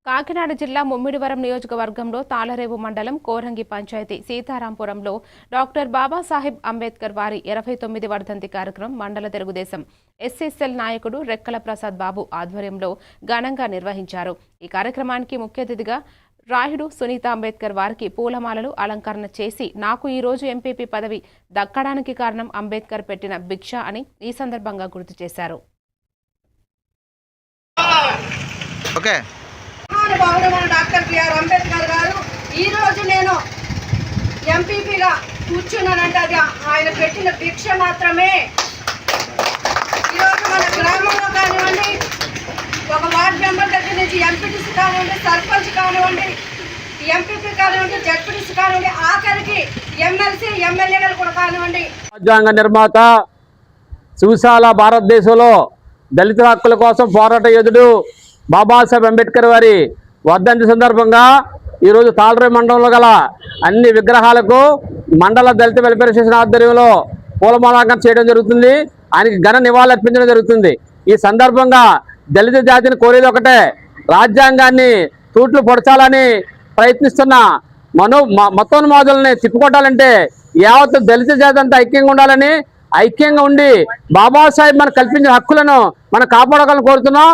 కాకినాడ జిల్లా ముమ్మిడివరం నియోజకవర్గంలో తాళరేవు మండలం కోరంగి పంచాయతీ సీతారాంపురంలో డాక్టర్ బాబాసాహెబ్ అంబేద్కర్ వారి 29వ వర్ధంతి కార్యక్రమం మండల తెలుగుదేశం ఎస్ఎస్ఎల్ నాయకుడు రెక్కల ప్రసాద్ బాబు ఆధ్వర్యంలో ఘనంగా నిర్వహించారు। ఈ కార్యక్రమానికి ముఖ్య అతిథిగా రాయుడు సునీత అంబేద్కర్ వారికి పూలమాలలు అలంకరణ చేసి నాకు ఈ రోజు ఎంపీపీ పదవి దక్కడానికి కారణం అంబేద్కర్ పెట్టిన భిక్ష అని ఈ సందర్భంగా గుర్తు చేశారు। డాక్టర్ బిఆర్ అంబేద్కర్ గారు ఈ రోజు నేను ఎంపీపీగా కూర్చున్నానంటే అది ఆయన పెట్టిన భిక్ష మాత్రమే। ఈరోజు మన గ్రామంలో కానివ్వండి, ఒక వార్డు మెంబర్ దగ్గర నుంచి ఎంపీటీసీ కానివ్వండి, సర్పంచ్ కానివ్వండి, ఎంపీపీ కానివ్వండి, జడ్పీటీసీ కానివ్వండి, ఆఖరికి ఎమ్మెల్సీ ఎమ్మెల్యేలు కూడా కానివ్వండి। రాజ్యాంగ నిర్మాత సువిశాల భారతదేశంలో దళిత హక్కుల కోసం పోరాట యోధుడు బాబాసాహెబ్ అంబేద్కర్ వారి వర్ధంతి సందర్భంగా ఈరోజు తాళరేవు మండలంలో గల అన్ని విగ్రహాలకు మండల దళిత వెల్ఫేర్ అసోసియేషన్ ఆధ్వర్యంలో పూలమాలార్పణ చేయడం జరుగుతుంది। ఆయనకి ఘన నివాళులు అర్పించడం జరుగుతుంది। ఈ సందర్భంగా దళిత జాతిని కోరేది ఒకటే, రాజ్యాంగాన్ని తూట్లు పొడచాలని ప్రయత్నిస్తున్న మతోన్మాదులని తిప్పుకొట్టాలంటే యావత్ దళిత జాతి అంతా ఐక్యంగా ఉండాలని, ఐక్యంగా ఉండి బాబాసాహెబ్ మనకు కల్పించిన హక్కులను మనం కాపాడాలని కోరుతున్నాం।